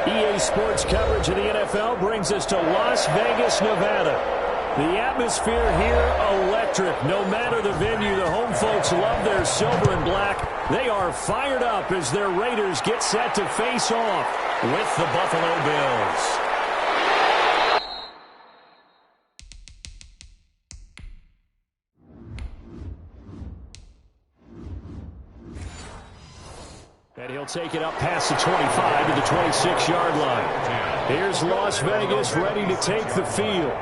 EA Sports coverage of the NFL brings us to Las Vegas, Nevada. The atmosphere here, electric. No matter the venue, the home folks love their silver and black. They are fired up as their Raiders get set to face off with the Buffalo Bills. And he'll take it up past the 25 to the 26-yard line. Here's Las Vegas ready to take the field.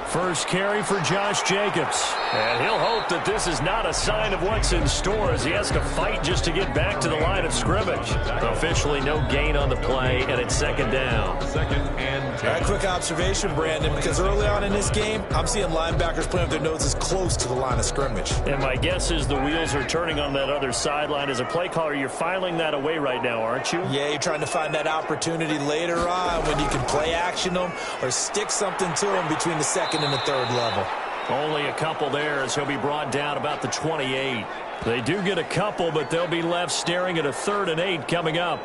First carry for Josh Jacobs. And he'll hope that this is not a sign of what's in store as he has to fight just to get back to the line of scrimmage. Officially no gain on the play, and it's second down. Second and 10. A quick observation, Brandon, because early on in this game, I'm seeing linebackers playing with their noses close to the line of scrimmage. And my guess is the wheels are turning on that other sideline. As a play caller, you're filing that away right now, aren't you? Yeah, you're trying to find that opportunity later on when you can play action them or stick something to them between the second and the third level. Only a couple there as he'll be brought down about the 28. They do get a couple, but they'll be left staring at a 3rd and 8 coming up.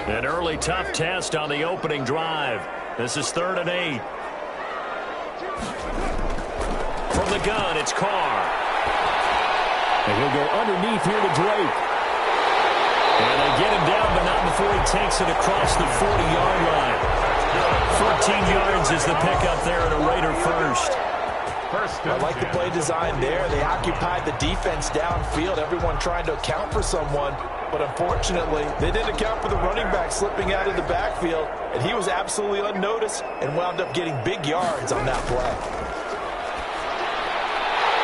An early tough test on the opening drive. This is 3rd and 8. From the gun, it's Carr. And he'll go underneath here to Drake. And they get him down, but not before he takes it across the 40-yard line. 14 yards is the pickup there at a Raider first. I like the play design there. They occupied the defense downfield, everyone trying to account for someone. But unfortunately, they didn't account for the running back slipping out of the backfield, and he was absolutely unnoticed and wound up getting big yards on that play.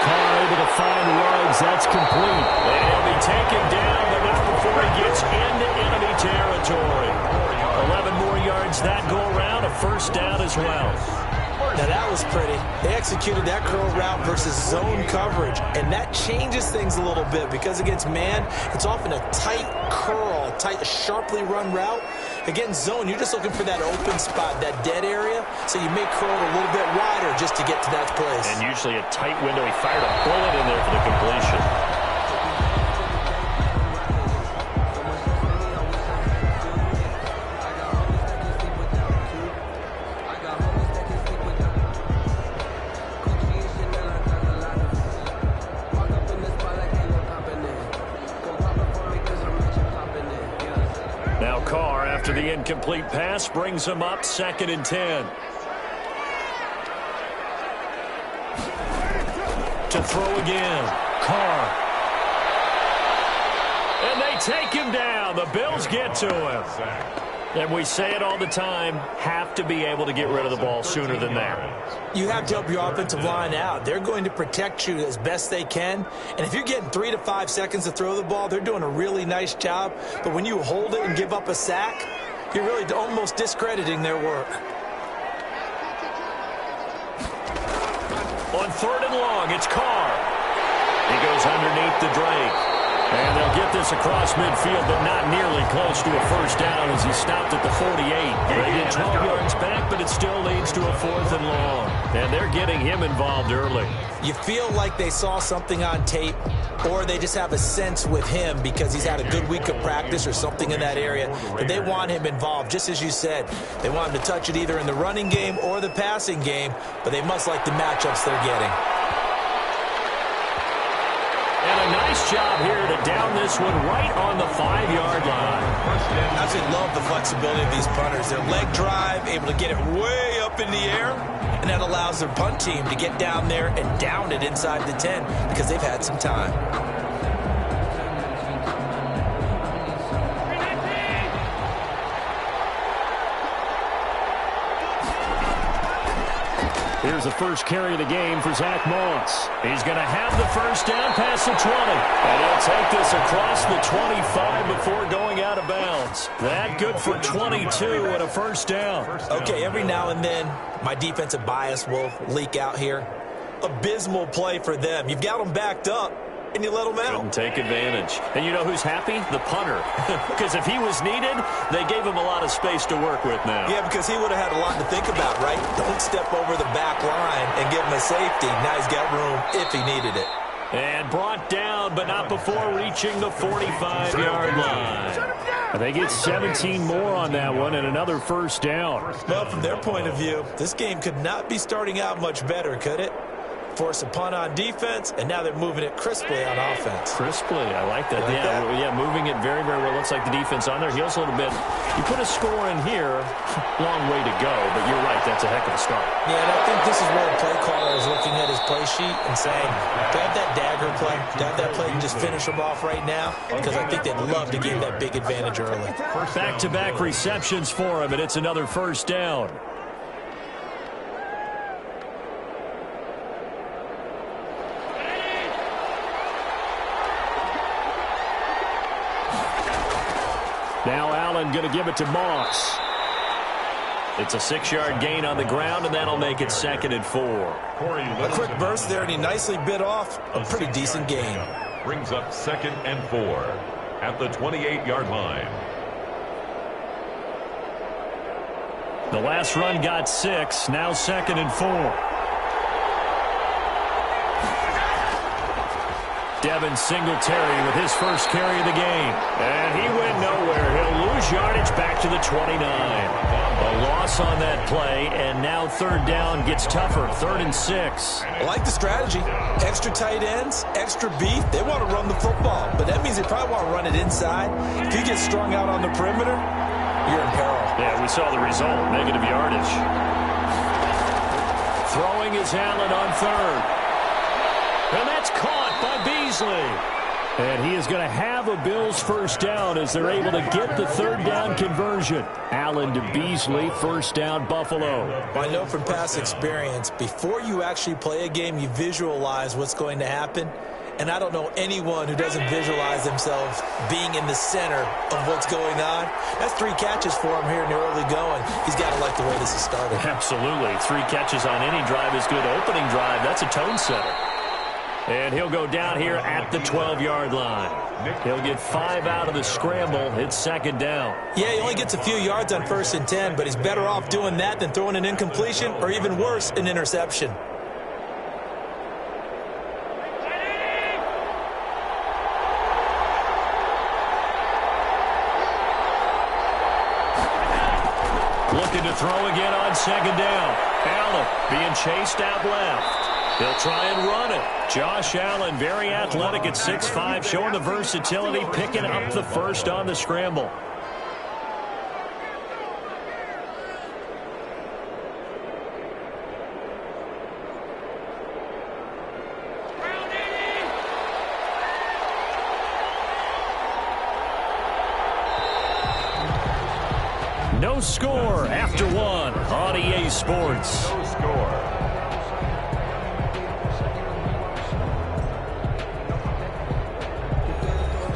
Carr able to find Ruggs. That's complete. And he'll be taken down, but not before he gets into enemy territory. 11 more yards that go around, a first down as well. Now that was pretty. They executed that curl route versus zone coverage, and that changes things a little bit because against man, it's often a tight curl, tight, sharply run route. Against zone, you're just looking for that open spot, that dead area, so you may curl it a little bit wider just to get to that place. And usually a tight window. He fired a bullet in there for the completion. The incomplete pass brings him up 2nd and 10. To throw again. Carr. And they take him down. The Bills get to him. And we say it all the time, have to be able to get rid of the ball sooner than that. You have to help your offensive line out. They're going to protect you as best they can. And if you're getting 3 to 5 seconds to throw the ball, they're doing a really nice job. But when you hold it and give up a sack, you're really almost discrediting their work. On 3rd and long, it's Carr. He goes underneath the Drake. And they'll get this across midfield, but not nearly close to a first down as he stopped at the 48. They get 12 yards back, but it still leads to a 4th and long. And they're getting him involved early. You feel like they saw something on tape, or they just have a sense with him because he's had a good week of practice or something in that area. But they want him involved, just as you said. They want him to touch it either in the running game or the passing game, but they must like the matchups they're getting. And a nice job here to down this one right on the 5-yard line. I absolutely love the flexibility of these punters. Their leg drive, able to get it way up in the air, and that allows their punt team to get down there and down it inside the 10 because they've had some time. Here's the first carry of the game for Zach Moss. He's going to have the first down past the 20. And he'll take this across the 25 before going out of bounds. That good for 22 and a first down. Okay, every now and then, my defensive bias will leak out here. Abysmal play for them. You've got them backed up, and you let them out. Couldn't take advantage. And you know who's happy? The punter. Because if he was needed, they gave him a lot of space to work with now. Yeah, because he would have had a lot to think about, right? Don't step over the back line and give him a safety. Now he's got room if he needed it. And brought down, but not before reaching the 45-yard line. I think it's 17 more on that one and another first down. Well, from their point of view, this game could not be starting out much better, could it? Force a punt on defense, and now they're moving it crisply on offense. Crisply, I like that. Yeah, moving it very, very well. Looks like the defense on their heels a little bit. You put a score in here, long way to go, but you're right, that's a heck of a start. Yeah, and I think this is where the play caller is looking at his play sheet and saying, do I have that dagger play? Do I have that play and just finish them off right now? Because I think they'd love to gain that big advantage early. Back-to-back receptions for him, and it's another first down. Now Allen going to give it to Moss. It's a 6-yard gain on the ground, and that'll make it 2nd and 4. A quick burst there, and he nicely bit off a pretty decent gain. Brings up 2nd and 4 at the 28-yard line. The last run got 6, now 2nd and 4. Devin Singletary with his first carry of the game. And he went nowhere. He'll lose yardage back to the 29. A loss on that play, and now 3rd down gets tougher. 3rd and 6. I like the strategy. Extra tight ends, extra beef. They want to run the football, but that means they probably want to run it inside. If you get strung out on the perimeter, you're in peril. Yeah, we saw the result. Negative yardage. Throwing is Allen on 3rd. And that's caught by Beasley. And he is going to have a Bills first down as they're able to get the 3rd down conversion. Allen to Beasley, first down, Buffalo. I know from past experience, before you actually play a game, you visualize what's going to happen. And I don't know anyone who doesn't visualize themselves being in the center of what's going on. That's 3 catches for him here in the early going. He's got to like the way this is started. Absolutely. 3 catches on any drive is good. Opening drive, that's a tone setter. And he'll go down here at the 12-yard line. He'll get 5 out of the scramble. It's 2nd down. Yeah, he only gets a few yards on 1st and 10, but he's better off doing that than throwing an incompletion or even worse, an interception. Looking to throw again on 2nd down. Allen being chased out left. He'll try and run it. Josh Allen, very athletic at 6'5", showing the versatility, picking up the first on the scramble. No score after 1 on EA Sports. No score.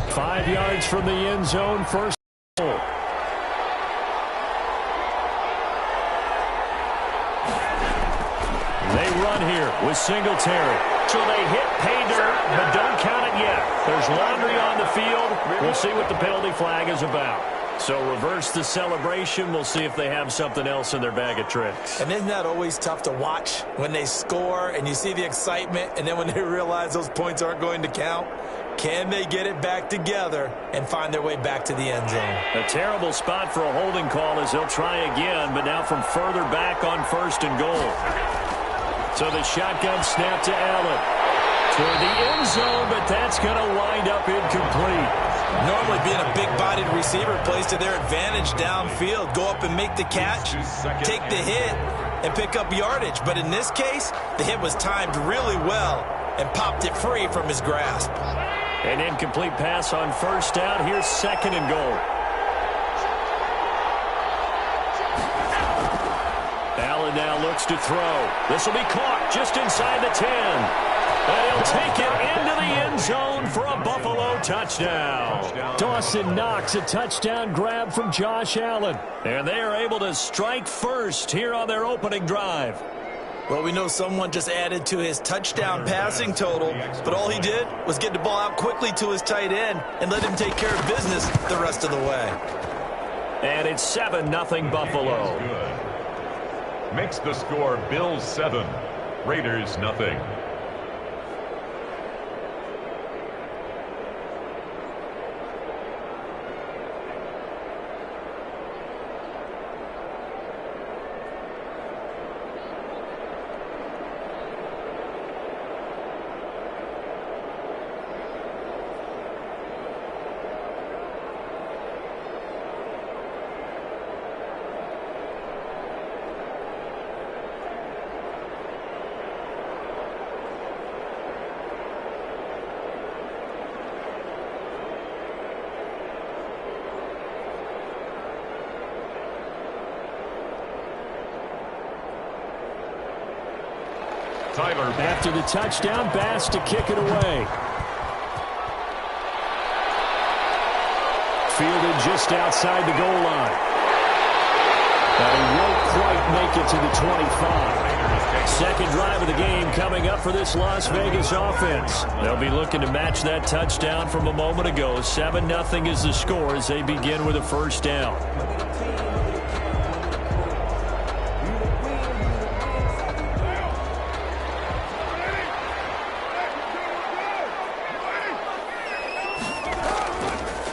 Five yards from the end zone, first goal. They run here with Singletary. So they hit pay dirt, but don't count it yet. There's laundry on the field. We'll see what the penalty flag is about. So reverse the celebration. We'll see if they have something else in their bag of tricks. And isn't that always tough to watch when they score and you see the excitement, and then when they realize those points aren't going to count? Can they get it back together and find their way back to the end zone? A terrible spot for a holding call as he'll try again, but now from further back on 1st and goal. So the shotgun snap to Allen. Toward the end zone, but that's going to wind up incomplete. Normally being a big-bodied receiver plays to their advantage downfield. Go up and make the catch, take the hit, and pick up yardage. But in this case, the hit was timed really well and popped it free from his grasp. An incomplete pass on 1st down. Here's 2nd and goal. Allen Allen now looks to throw. This will be caught just inside the 10. And he'll take it into the end zone for a Buffalo touchdown. Dawson Knox, a touchdown grab from Josh Allen. And they are able to strike first here on their opening drive. Well, we know someone just added to his touchdown passing total, but all he did was get the ball out quickly to his tight end and let him take care of business the rest of the way. And it's 7-0 Buffalo. Makes the score Bills 7, Raiders nothing. Tyler. After the touchdown, Bass to kick it away. Fielded just outside the goal line. But he won't quite make it to the 25. Second drive of the game coming up for this Las Vegas offense. They'll be looking to match that touchdown from a moment ago. 7-0 is the score as they begin with a first down.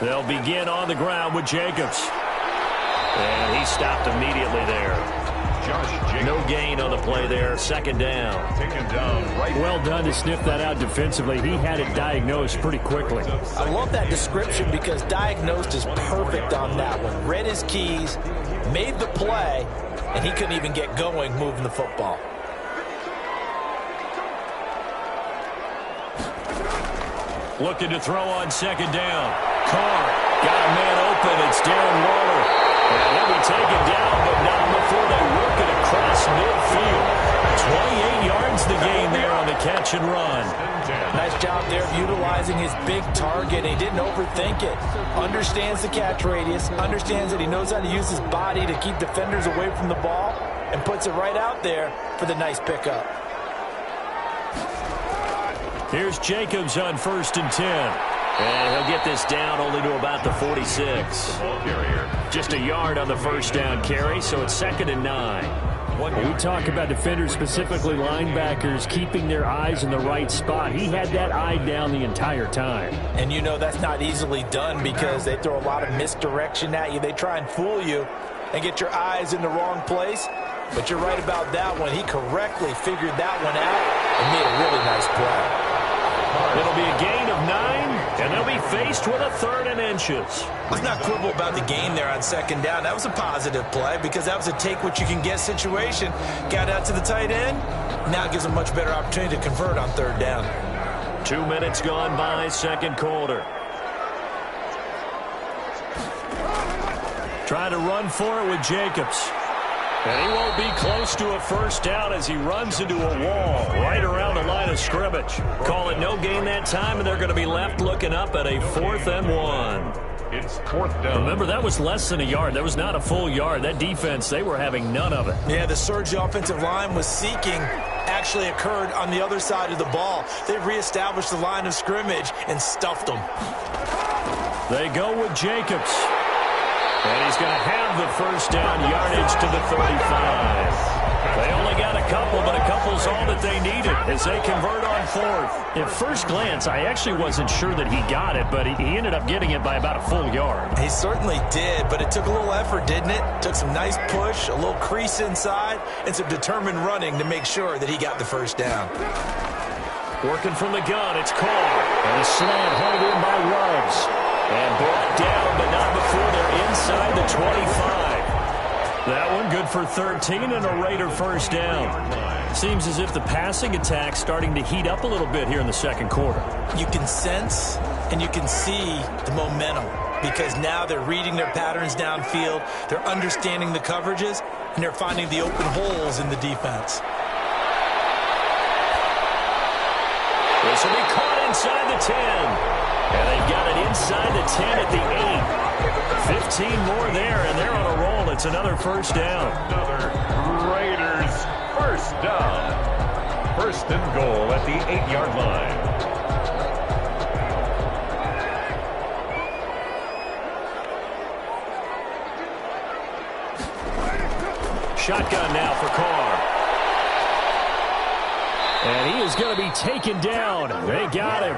They'll begin on the ground with Jacobs. And he stopped immediately there. No gain on the play there. Second down. Taken down right. Well done to sniff that out defensively. He had it diagnosed pretty quickly. I love that description because diagnosed is perfect on that one. Read his keys, made the play, and he couldn't even get going moving the football. Looking to throw on second down. Carr got a man open. It's Darren Waller. And he'll be taken down, but not before they work it across midfield. 28 yards the gain there on the catch and run. Nice job there of utilizing his big target. He didn't overthink it. Understands the catch radius. Understands that he knows how to use his body to keep defenders away from the ball. And puts it right out there for the nice pickup. Here's Jacobs on 1st and 10. And he'll get this down only to about the 46. Just a yard on the first down carry, so it's 2nd and 9. We talk about defenders, specifically linebackers, keeping their eyes in the right spot. He had that eye down the entire time. And you know that's not easily done because they throw a lot of misdirection at you. They try and fool you and get your eyes in the wrong place. But you're right about that one. He correctly figured that one out and made a really nice play. It'll be a gain of 9, and they'll be faced with a 3rd and inches. Let's not quibble about the gain there on second down. That was a positive play because that was a take-what-you-can-get situation. Got out to the tight end. Now it gives them a much better opportunity to convert on 3rd down. 2 minutes gone by, second quarter. Trying to run for it with Jacobs. And he won't be close to a first down as he runs into a wall right around the line of scrimmage. Call it no gain that time, and they're going to be left looking up at a 4th and 1. It's 4th down. Remember, that was less than a yard. That was not a full yard. That defense, they were having none of it. Yeah, the surge the offensive line was seeking actually occurred on the other side of the ball. They reestablished the line of scrimmage and stuffed them. They go with Jacobs. And he's going to have the first down yardage to the 35. They only got a couple, but a couple's all that they needed as they convert on 4th. At first glance, I actually wasn't sure that he got it, but he ended up getting it by about a full yard. He certainly did, but it took a little effort, didn't it? Took some nice push, a little crease inside, and some determined running to make sure that he got the first down. Working from the gun, it's Carr. And a slant hauled in by Ruggs. And brought down, but not before they're inside the 25. That one good for 13 and a Raider first down. Seems as if the passing attack's starting to heat up a little bit here in the second quarter. You can sense and you can see the momentum. because now they're reading their patterns downfield, they're understanding the coverages, and they're finding the open holes in the defense. This will be caught inside the 10. And they've got it inside the 10 at the 8. 15 more there, and they're on a roll. It's another first down. Another Raiders first down. First and goal at the 8-yard line. Shotgun now for Carr. And he is going to be taken down. They got him.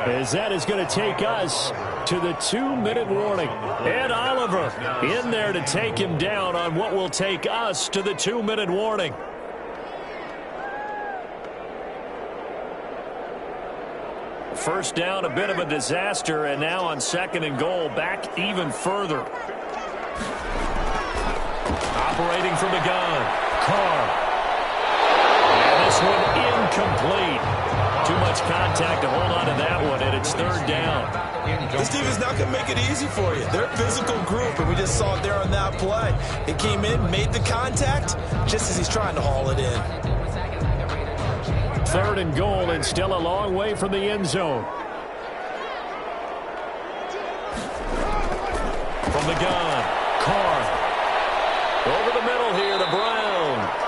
As that is going to take us to the 2-minute warning. Ed Oliver in there to take him down on what will take us to the 2-minute warning. First down, a bit of a disaster, and now on second and goal, back even further. Operating from the gun, Carr. And this one incomplete. Too much contact to hold on to that one, and it's third down. This team is not going to make it easy for you. They're a physical group, and we just saw it there on that play. It came in, made the contact, just as he's trying to haul it in. Third and goal, and still a long way from the end zone. From the gun, Carr. Over the middle here to Brown.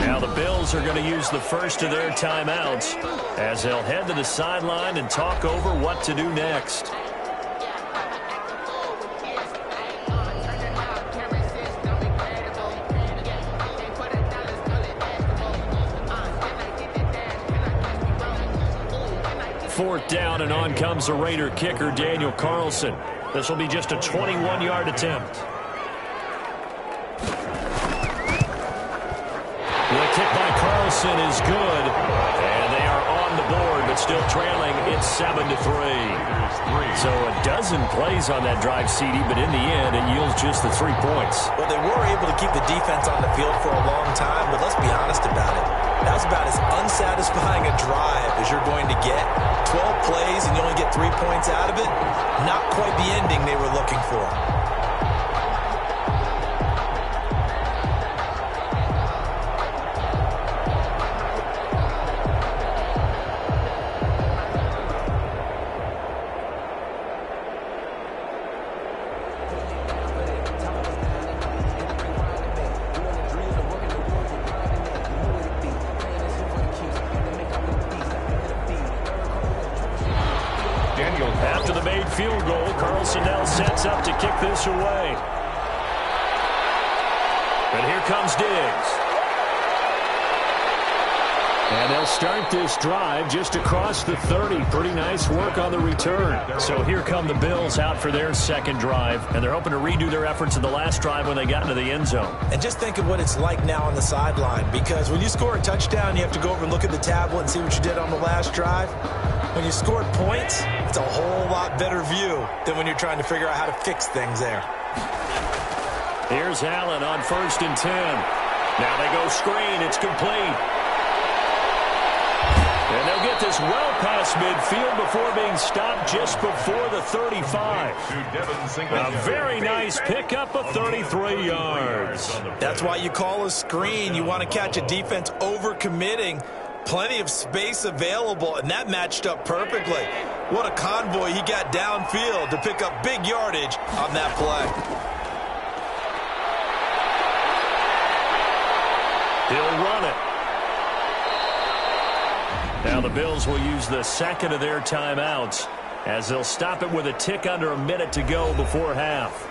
Now the Bills are going to use the first of their timeouts as they'll head to the sideline and talk over what to do next. Fourth down, and on comes the Raider kicker, Daniel Carlson. This will be just a 21-yard attempt. The kick by Carlson is good, and they are on the board, but still trailing. It's 7-3. So a dozen plays on that drive, CD, but in the end, it yields just the 3 points. Well, they were able to keep the defense on the field for a long time, but let's be honest about it. That was about as unsatisfying a drive as you're going to get. 12 plays, and you only get 3 points out of it. Not quite the ending they were looking for. After the made field goal, Carlson now sets up to kick this away. And here comes Diggs. And they'll start this drive just across the 30. Pretty nice work on the return. So here come the Bills out for their second drive, and they're hoping to redo their efforts in the last drive when they got into the end zone. And just think of what it's like now on the sideline, because when you score a touchdown, you have to go over and look at the tablet and see what you did on the last drive. When you scored points, it's a whole lot better view than when you're trying to figure out how to fix things there. Here's Allen on 1st and 10. Now they go screen. It's complete. And they'll get this well past midfield before being stopped just before the 35. A very nice pickup of 33 yards. That's why you call a screen. You want to catch a defense over-committing. Plenty of space available, and that matched up perfectly. What a convoy he got downfield to pick up big yardage on that play. He'll run it. Now the Bills will use the second of their timeouts as they'll stop it with a tick under a minute to go before half.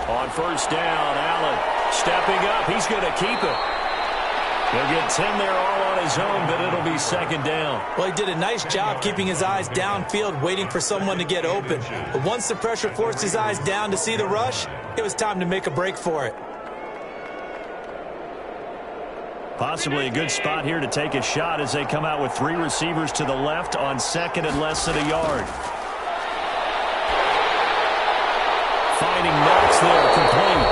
On first down, Allen stepping up. He's going to keep it. He'll get 10 there all on his own, but it'll be second down. Well, he did a nice job keeping his eyes downfield, waiting for someone to get open. But once the pressure forced his eyes down to see the rush, it was time to make a break for it. Possibly a good spot here to take a shot as they come out with 3 receivers to the left on second and less than a yard. Finding Knox there, complete.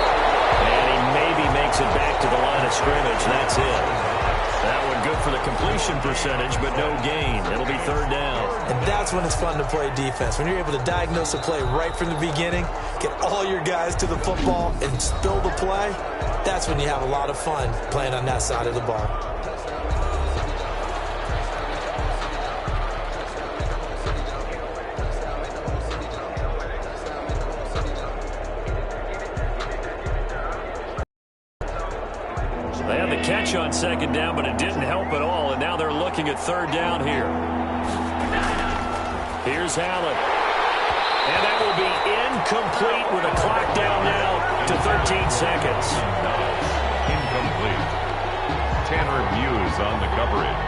And he maybe makes it back to the line of scrimmage. That's it. That one good for the completion percentage, but no gain. It'll be third down. And that's when it's fun to play defense. When you're able to diagnose a play right from the beginning, get all your guys to the football, and spill the play, that's when you have a lot of fun playing on that side of the ball. They had the catch on second down, but it didn't help at all, and now they're looking at third down here. Here's Allen. And that will be incomplete with a clock down now to 13 seconds. Incomplete. Tanner Muse on the coverage.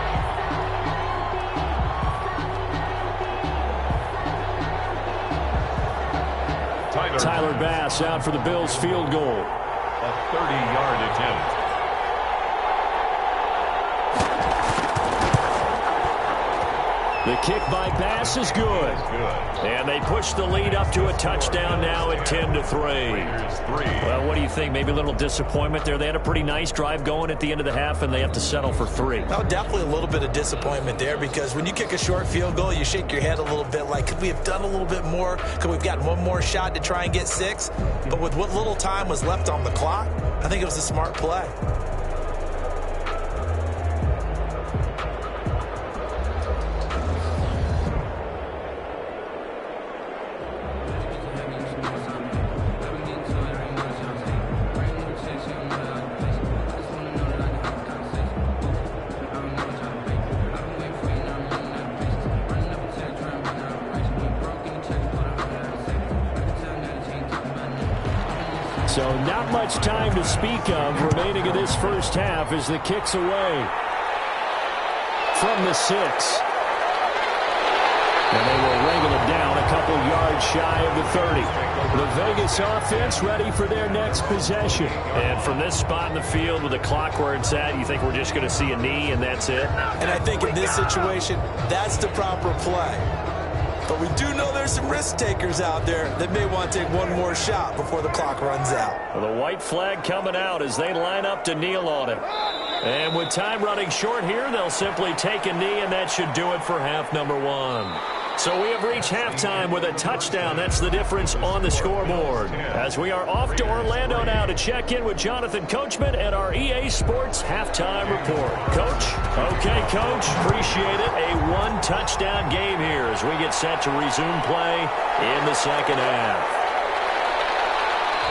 Tyler Bass out for the Bills field goal. A 30-yard attempt. The kick by Bass is good. And they push the lead up to a touchdown now at 10-3. Well, what do you think? Maybe a little disappointment there. They had a pretty nice drive going at the end of the half, and they have to settle for 3. Oh, definitely a little bit of disappointment there, because when you kick a short field goal, you shake your head a little bit like, could we have done a little bit more? Could we have gotten one more shot to try and get 6? But with what little time was left on the clock, I think it was a smart play. So not much time to speak of remaining in this first half as the kick's away from the 6. And they will wrangle it down a couple yards shy of the 30. The Vegas offense ready for their next possession. And from this spot in the field with the clock where it's at, you think we're just going to see a knee and that's it? And I think in this situation, that's the proper play. But we do know there's some risk takers out there that may want to take one more shot before the clock runs out. Well, the white flag coming out as they line up to kneel on it. And with time running short here, they'll simply take a knee, and that should do it for half number 1. So we have reached halftime with a touchdown. That's the difference on the scoreboard. As we are off to Orlando now to check in with Jonathan Coachman and our EA Sports Halftime Report. Coach? Okay, Coach. Appreciate it. A 1-touchdown game here as we get set to resume play in the second half.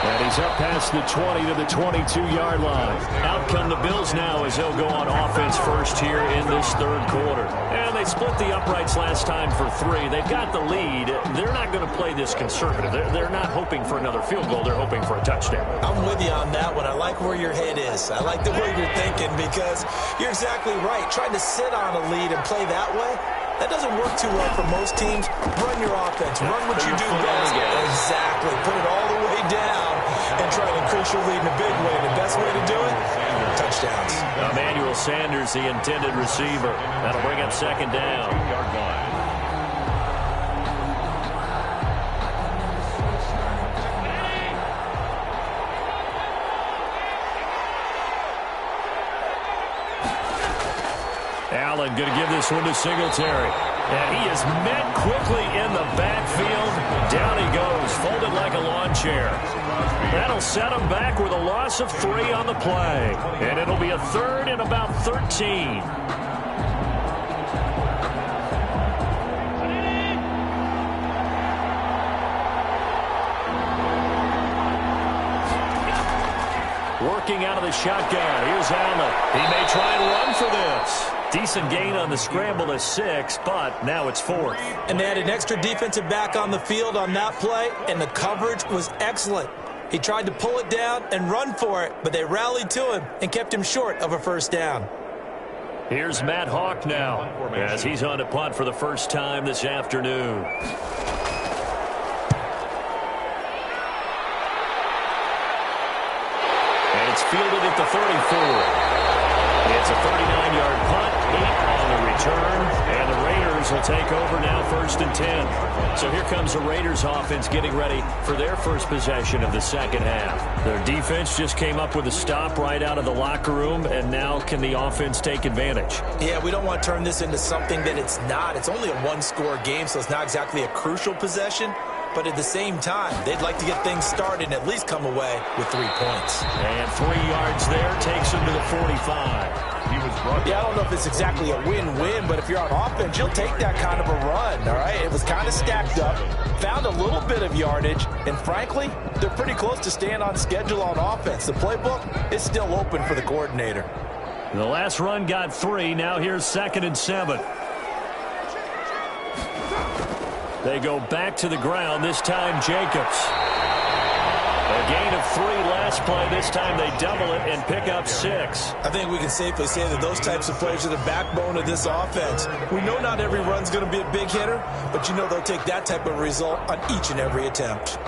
And he's up past the 20 to the 22-yard line. Out come the Bills now as they'll go on offense first here in this third quarter. And they split the uprights last time for 3. They've got the lead. They're not going to play this conservative. They're not hoping for another field goal. They're hoping for a touchdown. I'm with you on that one. I like where your head is. I like the way you're thinking, because you're exactly right. Trying to sit on a lead and play that way, that doesn't work too well for most teams. Run your offense. Run what you do best. Exactly. Put it all the way down and try to increase your lead in a big way. The best way to do it, touchdowns. Emmanuel Sanders, the intended receiver. That'll bring up second down. Allen going to give this one to Singletary. And he is met quickly in the backfield. Down he goes, folded like a lawn chair. That'll set him back with a loss of 3 on the play. And it'll be a third and about 13. Working out of the shotgun. Here's Allen. He may try and run for this. Decent gain on the scramble to 6, but now it's 4th. And they had an extra defensive back on the field on that play, and the coverage was excellent. He tried to pull it down and run for it, but they rallied to him and kept him short of a first down. Here's Matt Hawk now as he's on to punt for the first time this afternoon. And it's fielded at the 34. It's a 39-yard punt, 8 on the return, and the Raiders will take over now 1st and 10. So here comes the Raiders offense getting ready for their first possession of the second half. Their defense just came up with a stop right out of the locker room, and now can the offense take advantage? Yeah, we don't want to turn this into something that it's not. It's only a one-score game, so it's not exactly a crucial possession. But at the same time, they'd like to get things started and at least come away with 3 points. And 3 yards there takes him to the 45. He was brought I don't know if it's exactly a win-win, but if you're on offense, you'll take that kind of a run, all right? It was kind of stacked up, found a little bit of yardage, and frankly, they're pretty close to staying on schedule on offense. The playbook is still open for the coordinator. The last run got 3. Now here's 2nd and 7. They go back to the ground, this time Jacobs. A gain of 3 last play. This time they double it and pick up 6. I think we can safely say that those types of plays are the backbone of this offense. We know not every run's going to be a big hitter, but you know they'll take that type of result on each and every attempt.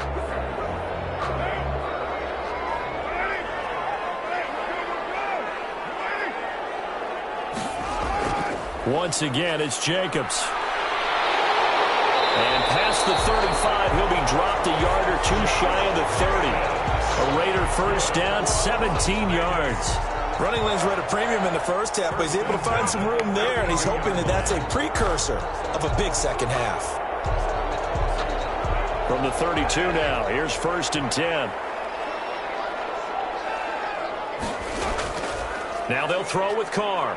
Once again, it's Jacobs. And past the 35, he'll be dropped a yard or 2 shy of the 30. A Raider first down, 17 yards. Running lanes were at a premium in the first half, but he's able to find some room there, and he's hoping that that's a precursor of a big second half. From the 32 now, here's 1st and 10. Now they'll throw with Carr.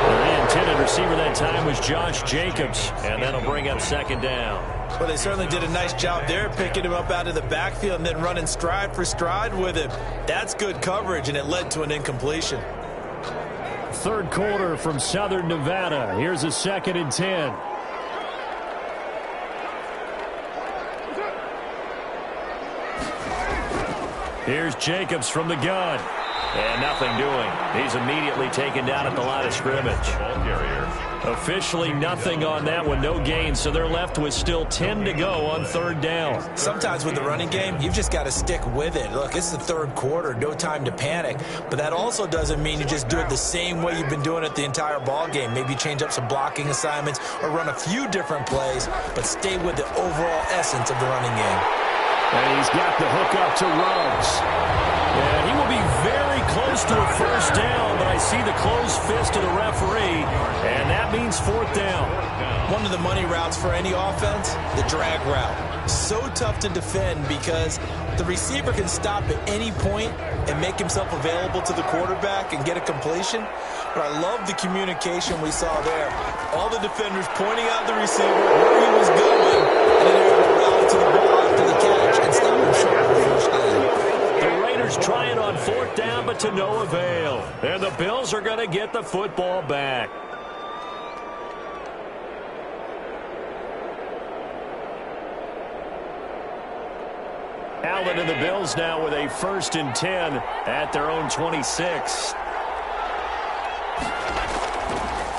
The intended receiver that time was Josh Jacobs, and that'll bring up 2nd down. Well, they certainly did a nice job there, picking him up out of the backfield and then running stride for stride with him. That's good coverage, and it led to an incompletion. 3rd quarter from Southern Nevada. Here's a 2nd and 10. Here's Jacobs from the gun. And nothing doing. He's immediately taken down at the line of scrimmage. Officially nothing on that one, no gain, so they're left with still 10 to go on 3rd down. Sometimes with the running game, you've just got to stick with it. Look, it's the 3rd quarter, no time to panic. But that also doesn't mean you just do it the same way you've been doing it the entire ball game. Maybe change up some blocking assignments or run a few different plays, but stay with the overall essence of the running game. And he's got the hook up to Ruggs. And he will be very close to a 1st down, but I see the closed fist of the referee, and that means 4th down. One of the money routes for any offense, the drag route. So tough to defend because the receiver can stop at any point and make himself available to the quarterback and get a completion. But I love the communication we saw there. All the defenders pointing out the receiver, where he was going, and then able to rally to the ball after the catch and stop him short of the 1st down. The Raiders trying on 4th down, but to no avail. And the Bills are going to get the football back. Allen and the Bills now with a 1st and 10 at their own 26.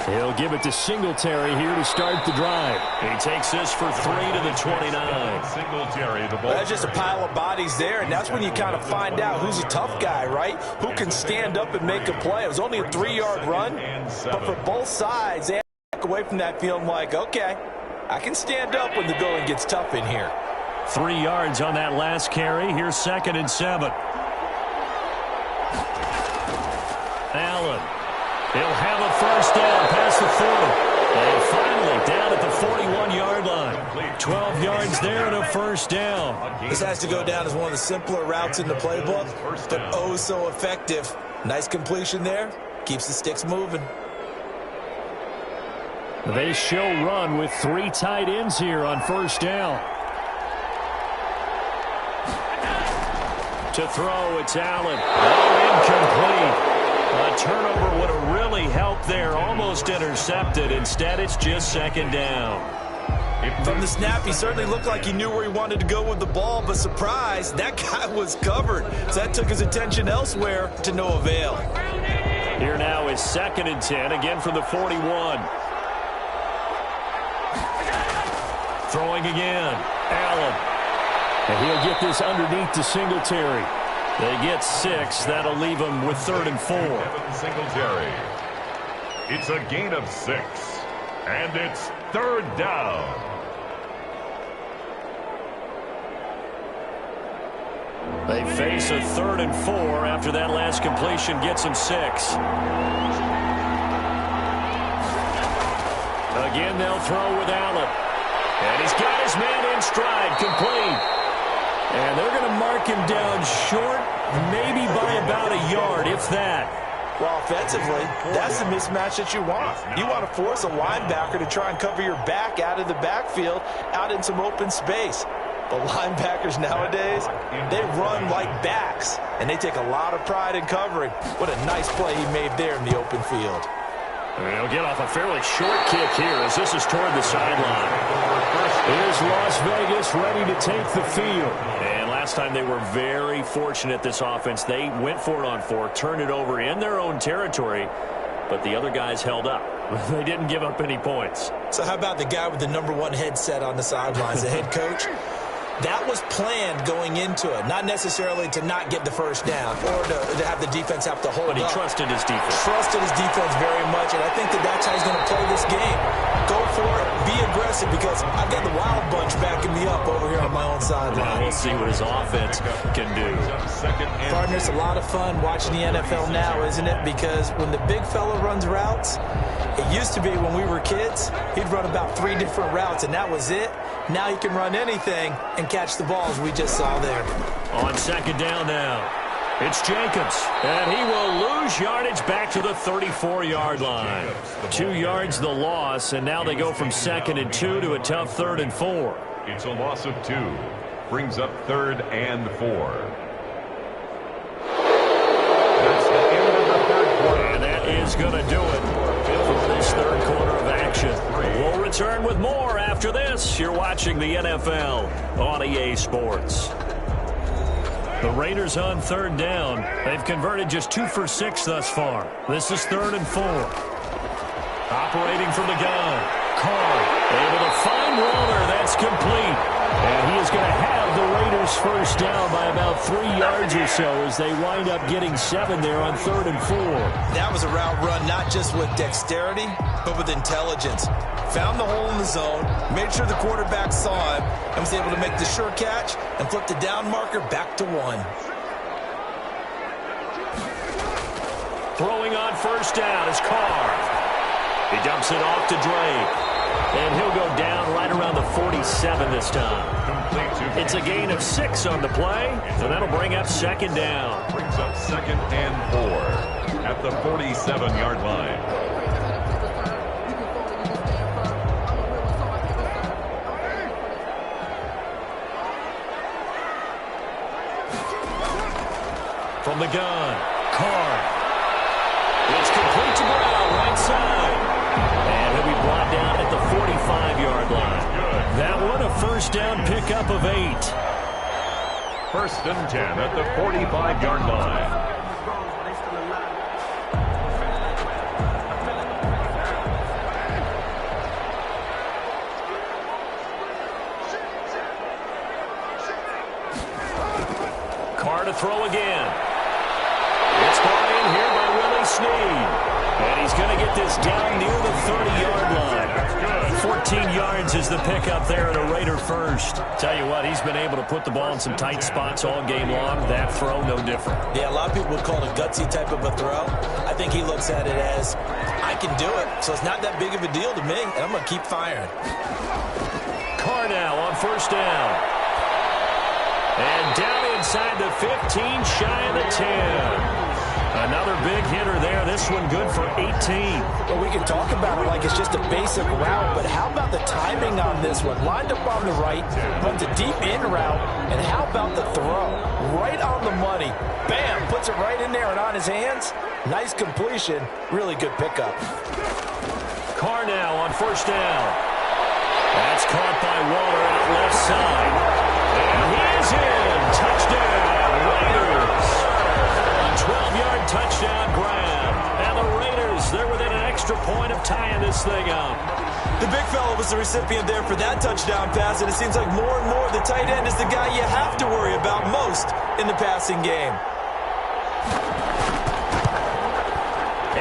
He'll give it to Singletary here to start the drive. He takes this for 3 to the 29. Singletary, the ball. That's just a pile of bodies there, and that's when you kind of find out who's a tough guy, right? Who can stand up and make a play. It was only a 3-yard run, but for both sides, they walk away from that feeling like, okay, I can stand up when the going gets tough in here. 3 yards on that last carry. Here's 2nd and 7. Allen. He'll have a 1st down past the 40. And finally down at the 41-yard line. 12 yards there and a 1st down. This has to go down as one of the simpler routes in the playbook, but oh so effective. Nice completion there. Keeps the sticks moving. They show run with 3 tight ends here on 1st down. To throw, it's Allen. Oh, incomplete. A turnover would have really helped there. Almost intercepted. Instead, it's just 2nd down. From the snap, he certainly looked like he knew where he wanted to go with the ball, but surprise, that guy was covered. So that took his attention elsewhere to no avail. Here now is 2nd and 10, again from the 41. Throwing again. Allen. And he'll get this underneath to Singletary. They get 6. That'll leave them with 3rd and 4. Singletary. It's a gain of 6. And it's 3rd down. They face a 3rd and 4 after that last completion gets them 6. Again, they'll throw with Allen. And he's got his man in stride, complete. And they're going to mark him down short, maybe by about a yard, if that. Well, offensively, that's the mismatch that you want. You want to force a linebacker to try and cover your back out of the backfield, out in some open space. The linebackers nowadays, they run like backs, and they take a lot of pride in covering. What a nice play he made there in the open field. He'll get off a fairly short kick here as this is toward the sideline. Here's Las Vegas ready to take the field. And last time they were very fortunate, this offense. They went for it on 4, turned it over in their own territory, but the other guys held up. They didn't give up any points. So how about the guy with the #1 headset on the sidelines, the head coach? That was planned going into it, not necessarily to not get the first down or to have the defense have to hold up. But he trusted his defense. Trusted his defense very much, and I think that's how he's going to play this game. Go for it, be aggressive, because I've got the Wild Bunch backing me up over here on my own sideline. We'll see what his offense can do. Partner, it's a lot of fun watching the NFL now, isn't it? Because when the big fella runs routes, it used to be when we were kids, he'd run about 3 different routes, and that was it. Now he can run anything and catch the balls we just saw there. On 2nd down now, it's Jacobs, and he will lose yardage back to the 34-yard line. 2 yards the loss, and now they go from 2nd and 2 to a tough 3rd and 4. It's a loss of 2. Brings up 3rd and 4. That's the end of the 3rd quarter. And that is going to do it for this 3rd quarter of action. We'll return with more after this. You're watching the NFL on EA Sports. The Raiders on 3rd down. They've converted just 2 for 6 thus far. This is 3rd and 4. Operating from the gun. Carr able to find Waller. That's complete. And he is going to have the Raiders first down by about 3 yards or so as they wind up getting 7 there on 3rd and 4. That was a route run not just with dexterity, but with intelligence. Found the hole in the zone, made sure the quarterback saw him, and was able to make the sure catch and flip the down marker back to 1. Throwing on 1st down is Carr. He dumps it off to Drake. And he'll go down right around the 47 this time. It's a gain of 6 on the play, so that'll bring up 2nd down. Brings up 2nd and 4 at the 47-yard line. From the gun, Carr. It's complete to Brown, right side. And he'll be brought down at the 45-yard line. That one, a 1st down pickup of 8. 1st and 10 at the 45-yard line. Carr to throw again. It's brought in here by Willie Snead. And he's going to get this down near the 30-yard line. 14 yards is the pickup there at a Raider first. Tell you what, he's been able to put the ball in some tight spots all game long. That throw, no different. Yeah, a lot of people would call it a gutsy type of a throw. I think he looks at it as, I can do it, so it's not that big of a deal to me, and I'm going to keep firing. Carr now on 1st down. And down inside the 15, shy of the 10. Another big hitter there. This one good for 18. Well, we can talk about it like it's just a basic route, but how about the timing on this one? Lined up on the right, runs a deep in route, and how about the throw? Right on the money. Bam, puts it right in there and on his hands. Nice completion. Really good pickup. Carr now on 1st down. That's caught by Waller out left side. And he is in. Touchdown, Raiders. A 12-yard touchdown grab. And the Raiders, they're within an extra point of tying this thing up. The big fella was the recipient there for that touchdown pass, and it seems like more and more the tight end is the guy you have to worry about most in the passing game.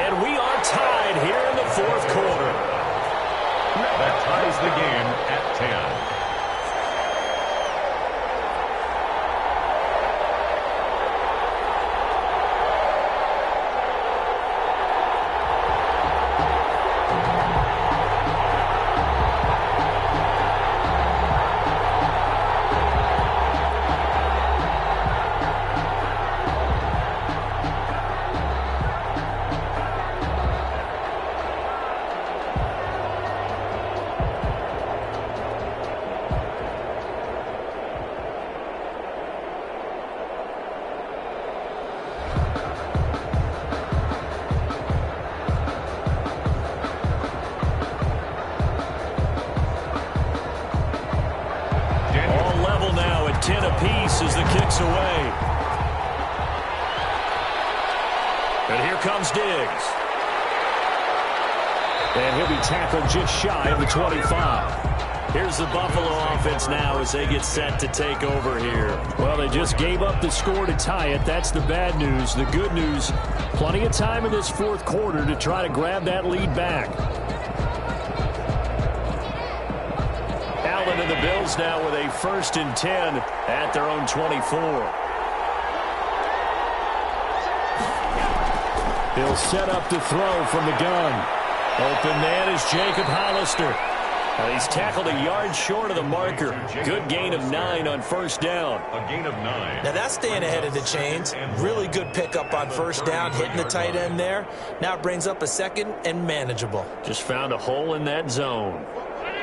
And we are tied here in the fourth quarter. That ties the game at 10. Now at 10 apiece as the kick's away. And here comes Diggs. And he'll be tackled just shy of the 25. Here's the Buffalo offense now as they get set to take over here. Well, they just gave up the score to tie it. That's the bad news. The good news, plenty of time in this fourth quarter to try to grab that lead back. Allen and the Bills now with a 1st and 10 at their own 24. He'll set up to throw from the gun. Open man is Jacob Hollister. He's tackled a yard short of the marker. Good gain of 9 on 1st down. A gain of 9. Now that's staying ahead of the chains. Really good pickup on 1st down, hitting the tight end there. Now it brings up a 2nd and manageable. Just found a hole in that zone.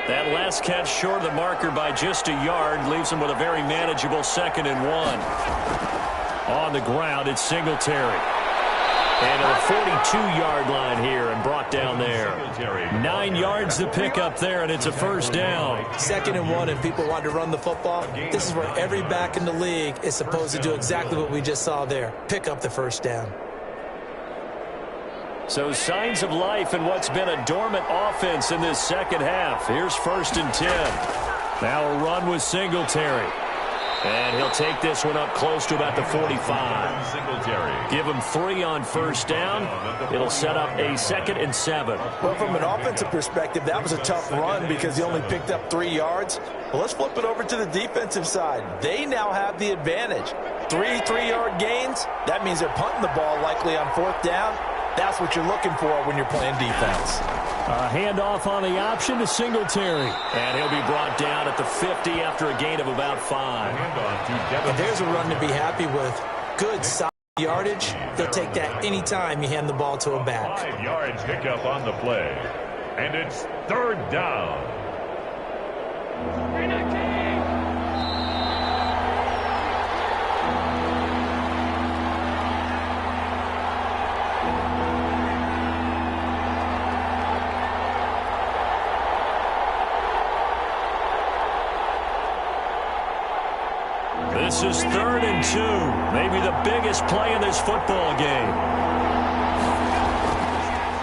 That last catch short of the marker by just a yard leaves him with a very manageable 2nd and 1. On the ground, it's Singletary. And a 42-yard line here and brought down there. 9 yards to pick up there, and it's a 1st down. 2nd and 1, and people want to run the football. This is where every back in the league is supposed to do exactly what we just saw there. Pick up the 1st down. So signs of life in what's been a dormant offense in this second half. Here's 1st and 10. Now a run with Singletary. And he'll take this one up close to about the 45. Singletary. Give him 3 on 1st down. It'll set up a 2nd and 7. Well, from an offensive perspective, that was a tough run because he only picked up 3 yards. Well, let's flip it over to the defensive side. They now have the advantage. 3 3-yard gains. That means they're punting the ball likely on 4th down. That's what you're looking for when you're playing defense. A handoff on the option to Singletary. And he'll be brought down at the 50 after a gain of about 5. And there's a run to be happy with. Good solid yardage. They'll take that anytime you hand the ball to a back. 5 yards pickup on the play. And it's 3rd down. This is 3rd and 2. Maybe the biggest play in this football game.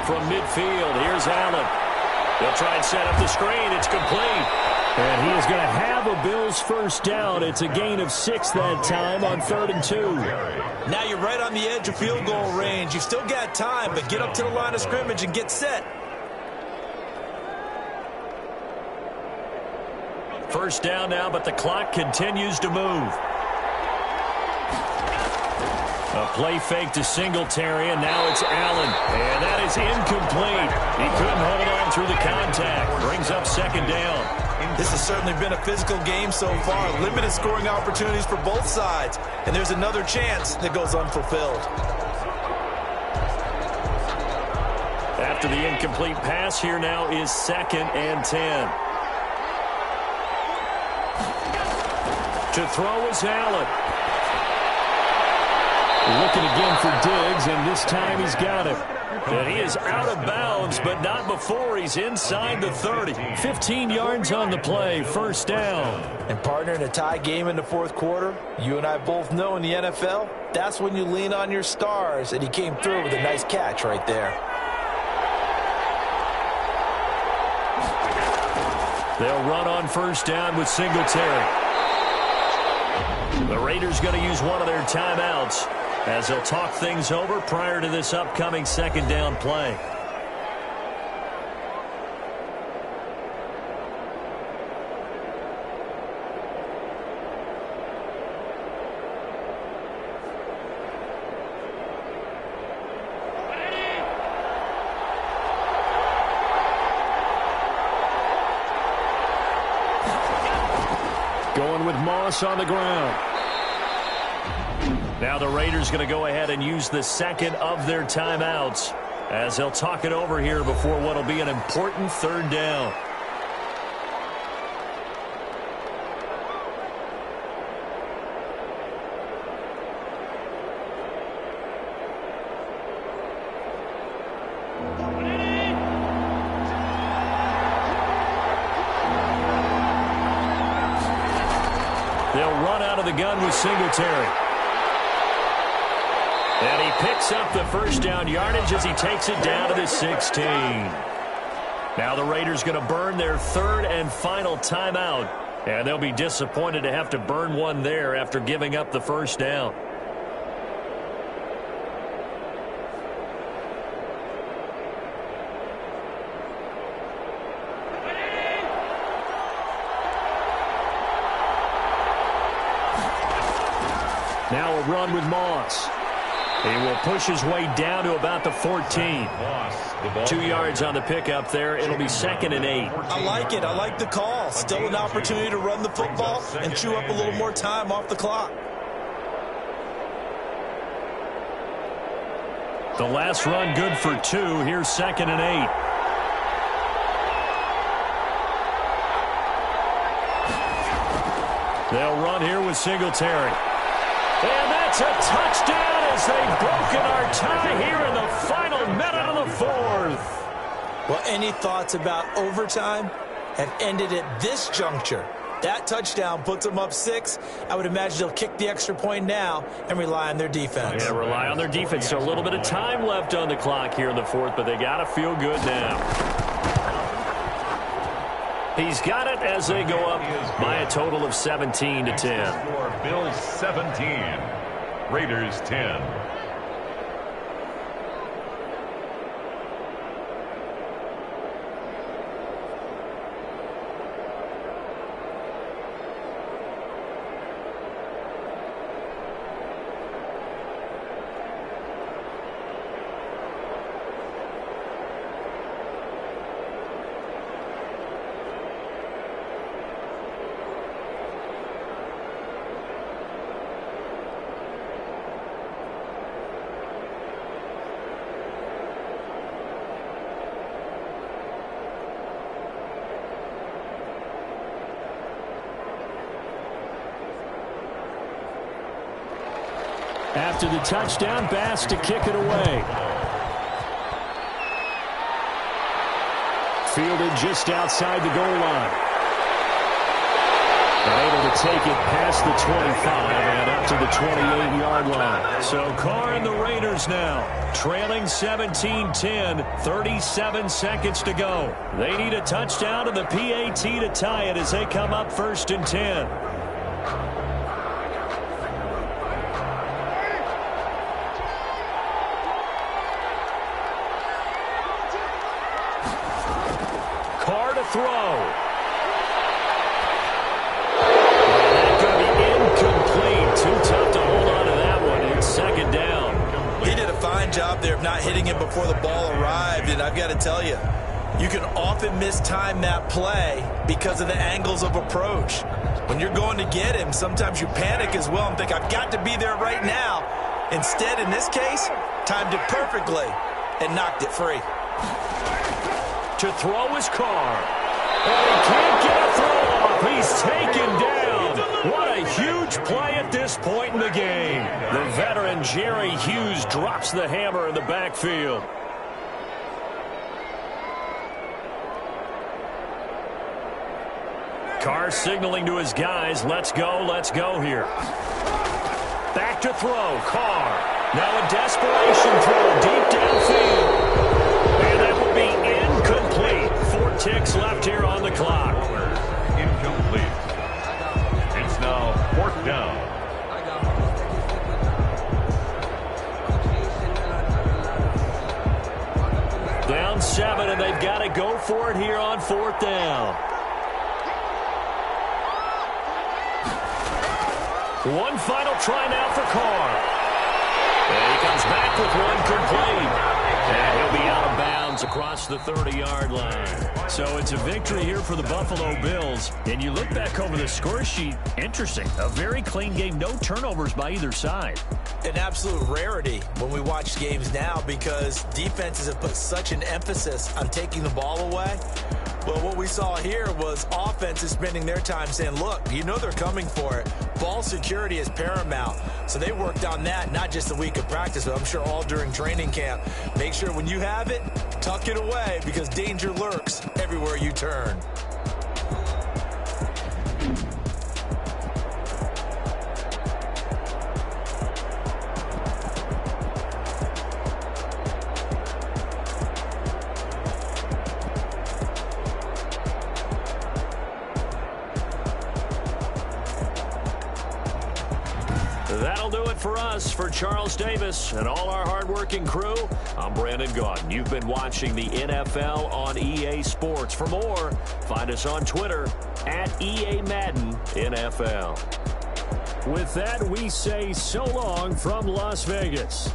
From midfield, here's Allen. He'll try and set up the screen. It's complete. And he is going to have a Bills 1st down. It's a gain of 6 that time on 3rd and 2. Now you're right on the edge of field goal range. You've still got time, but get up to the line of scrimmage and get set. 1st down now, but the clock continues to move. A play fake to Singletary, and now it's Allen. And that is incomplete. He couldn't hold on through the contact. Brings up 2nd down. This has certainly been a physical game so far. Limited scoring opportunities for both sides. And there's another chance that goes unfulfilled. After the incomplete pass, here now is 2nd and 10. To throw is Allen. Looking again for Diggs, and this time he's got it. And he is out of bounds, but not before he's inside the 30. 15 yards on the play, 1st down. And partner, in a tie game in the 4th quarter, you and I both know in the NFL, that's when you lean on your stars, and he came through with a nice catch right there. They'll run on first down with Singletary. The Raiders going to use one of their timeouts as they'll talk things over prior to this upcoming second down play. Going with Moss on the ground. Now the Raiders going to go ahead and use the second of their timeouts as they'll talk it over here before what will be an important third down. They'll run out of the gun with Singletary. And he picks up the first down yardage as he takes it down to the 16. Now the Raiders going to burn their third and final timeout. And they'll be disappointed to have to burn one there after giving up the first down. Now a run with Moss. He will push his way down to about the 14. 2 yards on the pickup there. It'll be 2nd and 8. I like it. I like the call. Still an opportunity to run the football and chew up a little more time off the clock. The last run good for 2. Here's 2nd and 8. They'll run here with Singletary. And that's a touchdown as they've broken our tie here in the final minute of the fourth. Well, any thoughts about overtime have ended at this juncture. That touchdown puts them up 6. I would imagine they'll kick the extra point now and rely on their defense. Yeah, rely on their defense. So a little bit of time left on the clock here in the fourth, but they got to feel good now. He's got it as they go up by a total of 17-10. Bills 17, Raiders 10. After the touchdown, Bass to kick it away. Fielded just outside the goal line. And able to take it past the 25 and up to the 28-yard line. So Carr and the Raiders now trailing 17-10, 37 seconds to go. They need a touchdown and the PAT to tie it as they come up 1st and 10. Throw. That could be incomplete. Too tough to hold on to that one. It's 2nd down. He did a fine job there of not hitting him before the ball arrived, and I've got to tell you, you can often mistime that play because of the angles of approach. When you're going to get him, sometimes you panic as well and think, I've got to be there right now. Instead, in this case, timed it perfectly and knocked it free. To throw is Carr. And he can't get a throw off. He's taken down. What a huge play at this point in the game. The veteran Jerry Hughes drops the hammer in the backfield. Carr signaling to his guys, let's go here. Back to throw, Carr. Now a desperation throw deep downfield. And that will be incomplete. ticks left here on the clock. Incomplete. It's now 4th down. Down 7, and they've got to go for it here on 4th down. One final try now for Carr. And he comes back with one complete. And he'll be out of bounds across the 30-yard line. So it's a victory here for the Buffalo Bills. And you look back over the score sheet, interesting. A very clean game, no turnovers by either side. An absolute rarity when we watch games now because defenses have put such an emphasis on taking the ball away. Well, what we saw here was offenses spending their time saying, look, you know they're coming for it. Ball security is paramount. So they worked on that, not just a week of practice, but I'm sure all during training camp. Make sure when you have it, tuck it away because danger lurks everywhere you turn. That'll do it for us. For Charles Davis and all our hardworking crew, I'm Brandon Gaudin. You've been watching the NFL on EA Sports. For more, find us on Twitter at EA Madden NFL. With that, we say so long from Las Vegas.